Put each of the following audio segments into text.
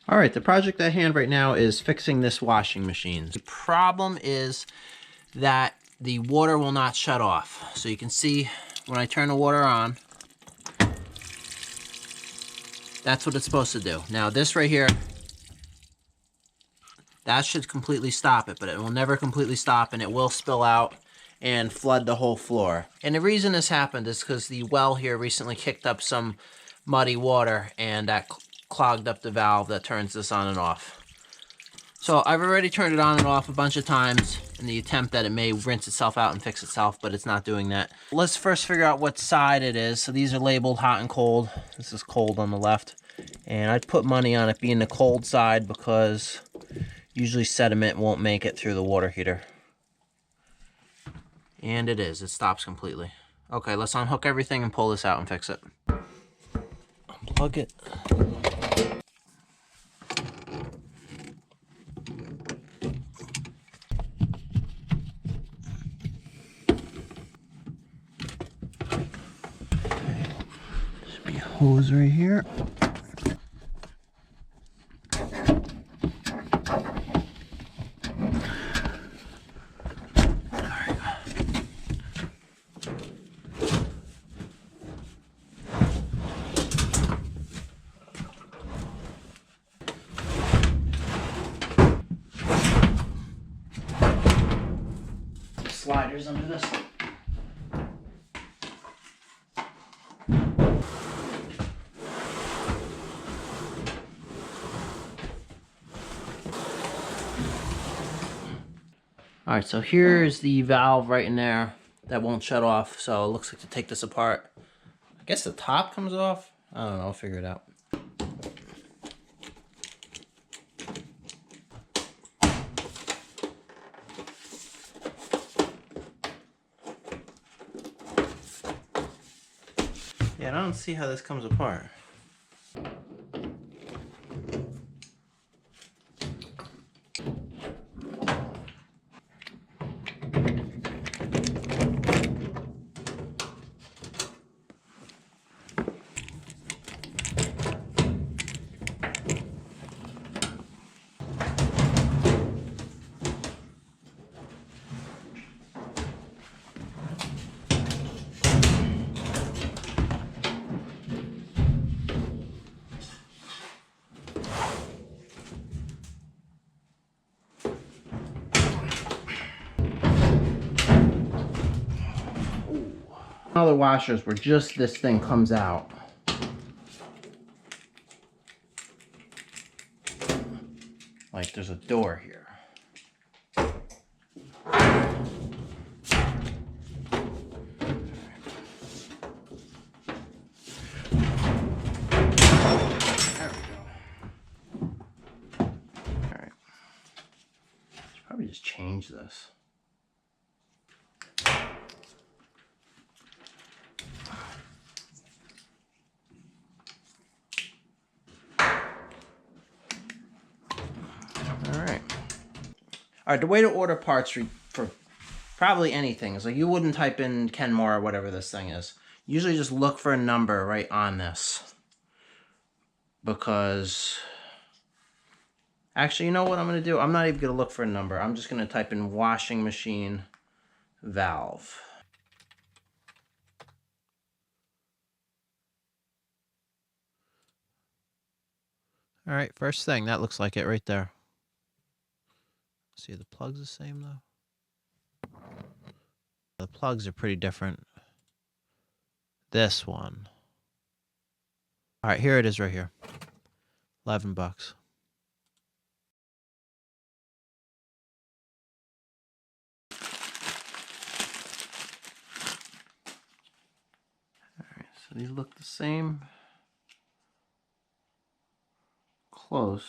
All right, the project at hand right now is fixing this washing machine. The problem is that the water will not shut off. So you can see when I turn the water on, that's what it's supposed to do. Now this right here, that should completely stop it, but it will never completely stop, and it will spill out and flood the whole floor. And the reason this happened is because the well here recently kicked up some muddy water, and that clogged up the valve that turns this on and off. So I've already turned it on and off a bunch of times in the attempt that it may rinse itself out and fix itself, but it's not doing that. Let's first figure out what side it is. So these are labeled hot and cold. This is cold on the left. And I'd put money on it being the cold side because usually sediment won't make it through the water heater. And it is. It stops completely. Okay, let's unhook everything and pull this out and fix it. Unplug it. Should be a hose right here. Sliders under this. Alright, so here's the valve right in there that won't shut off, so it looks like to take this apart. I guess the top comes off? I don't know, I'll figure it out. Yeah, I don't see how this comes apart. Other washers where just this thing comes out. Like there's a door here. There we go. Alright. Should probably just change this. Alright, the way to order parts for probably anything is like you wouldn't type in Kenmore or whatever this thing is. Usually just look for a number right on this. Because... Actually, you know what I'm going to do? I'm not even going to look for a number. I'm just going to type in washing machine valve. Alright, first thing. That looks like it right there. See, the plug's the same though. The plugs are pretty different. This one. Alright, here it is right here. $11. Alright, so these look the same. Close.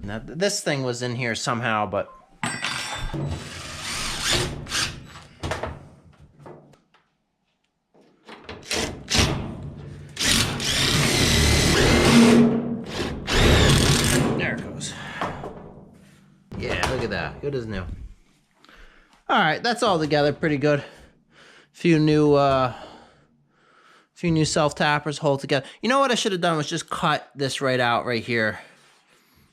Now, this thing was in here somehow, but... There it goes. Yeah, look at that. Good as new. Alright, that's all together pretty good. Few new self-tappers hold together. You know what I should have done was just cut this right out right here.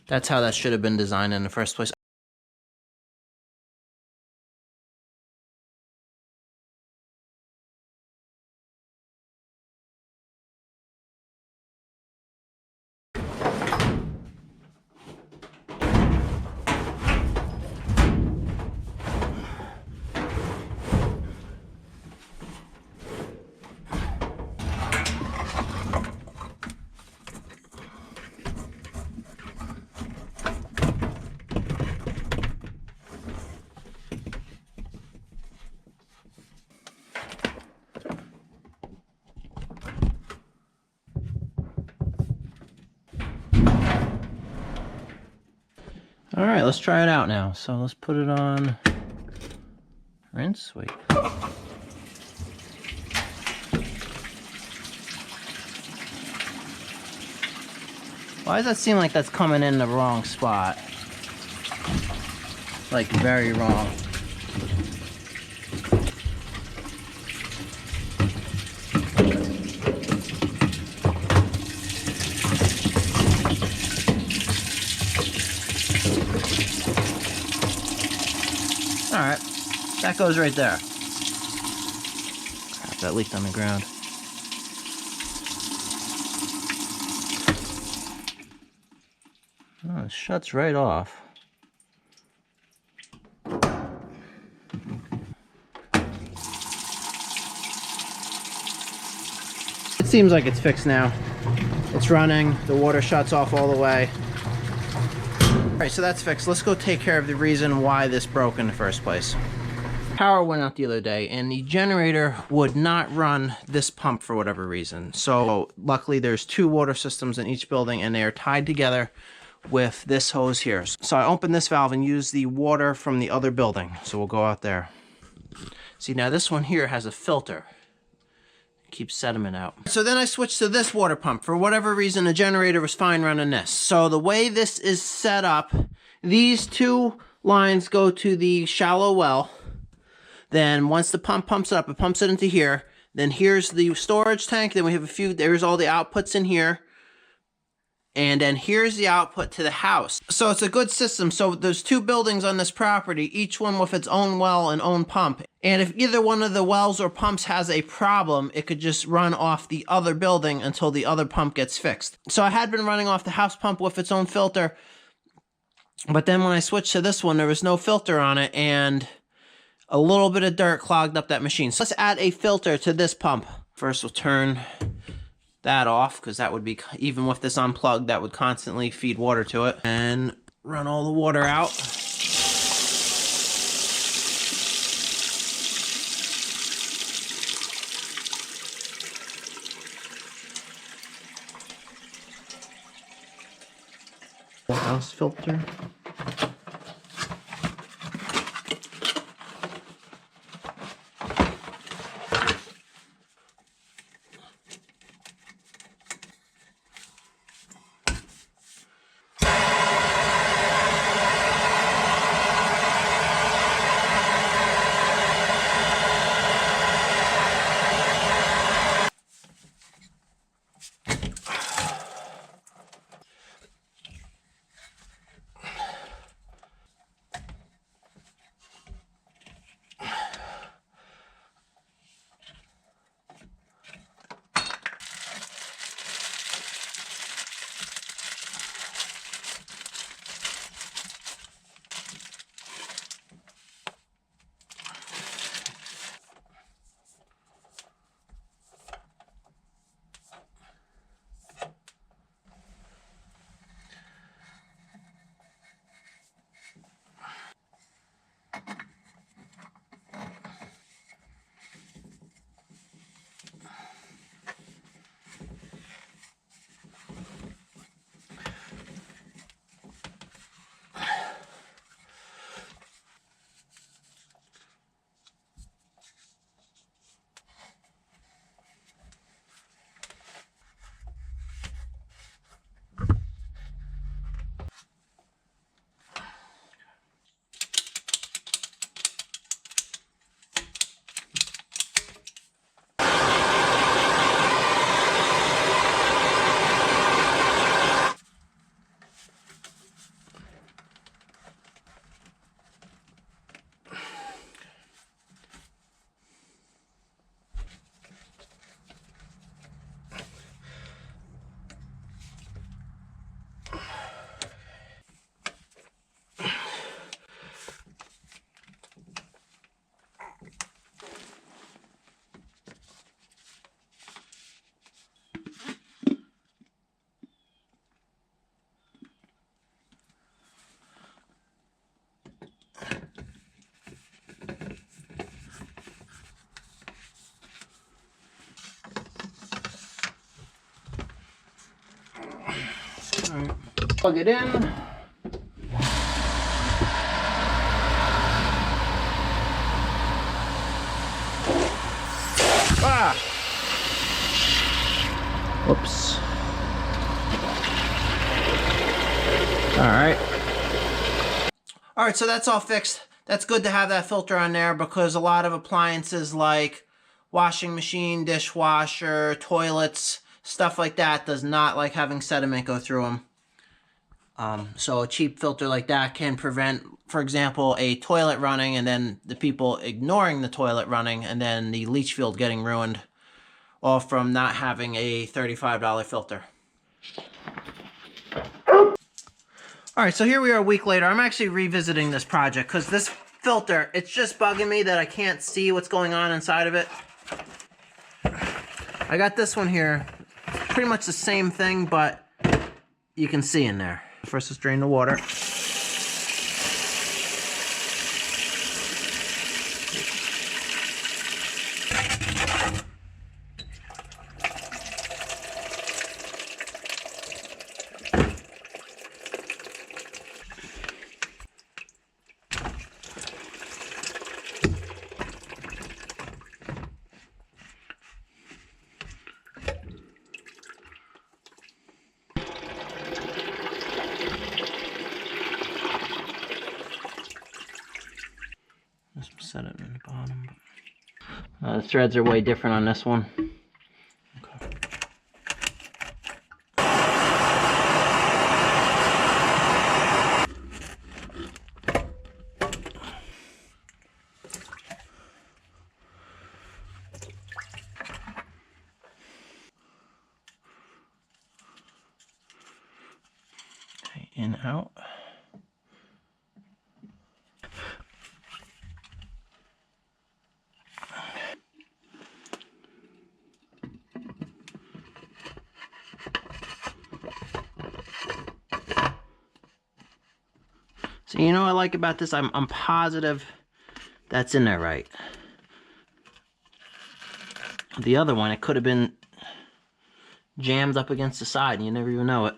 That's how that should have been designed in the first place. All right, let's try it out now. So let's put it on rinse. Wait. Why does that seem like that's coming in the wrong spot? Like very wrong. All right, that goes right there. Crap, that leaked on the ground. Oh, it shuts right off. It seems like it's fixed now. It's running, the water shuts off all the way. Alright, so that's fixed. Let's go take care of the reason why this broke in the first place. Power went out the other day and the generator would not run this pump for whatever reason. So luckily there's 2 water systems in each building and they are tied together with this hose here. So I opened this valve and used the water from the other building. So we'll go out there. See, now this one here has a filter. Keeps sediment out. So then I switched to this water pump. For whatever reason, the generator was fine running this. So the way this is set up, these 2 lines go to the shallow well. Then once the pump pumps it up, it pumps it into here. Then here's the storage tank. Then we have there's all the outputs in here. And then here's the output to the house. So it's a good system. So there's 2 buildings on this property, each one with its own well and own pump. And if either one of the wells or pumps has a problem, it could just run off the other building until the other pump gets fixed. So I had been running off the house pump with its own filter, but then when I switched to this one, there was no filter on it and a little bit of dirt clogged up that machine. So let's add a filter to this pump. First we'll turn that off because that would be, even with this unplugged, that would constantly feed water to it. And run all the water out. House filter. Plug it in. Ah! Whoops. Alright. Alright, so that's all fixed. That's good to have that filter on there because a lot of appliances like washing machine, dishwasher, toilets, stuff like that does not like having sediment go through them. So a cheap filter like that can prevent, for example, a toilet running and then the people ignoring the toilet running and then the leach field getting ruined, all from not having a $35 filter. Alright, so here we are a week later. I'm actually revisiting this project because this filter, it's just bugging me that I can't see what's going on inside of it. I got this one here, pretty much the same thing, but you can see in there. First, let's drain the water. Just set it in the bottom. The threads are way different on this one. Okay. Okay, in, out. So you know what I like about this? I'm positive that's in there right. The other one, it could have been jammed up against the side and you never even know it.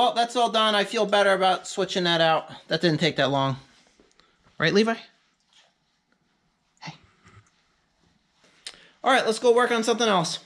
Well, that's all done. I feel better about switching that out. That didn't take that long. Right, Levi? Hey. All right, let's go work on something else.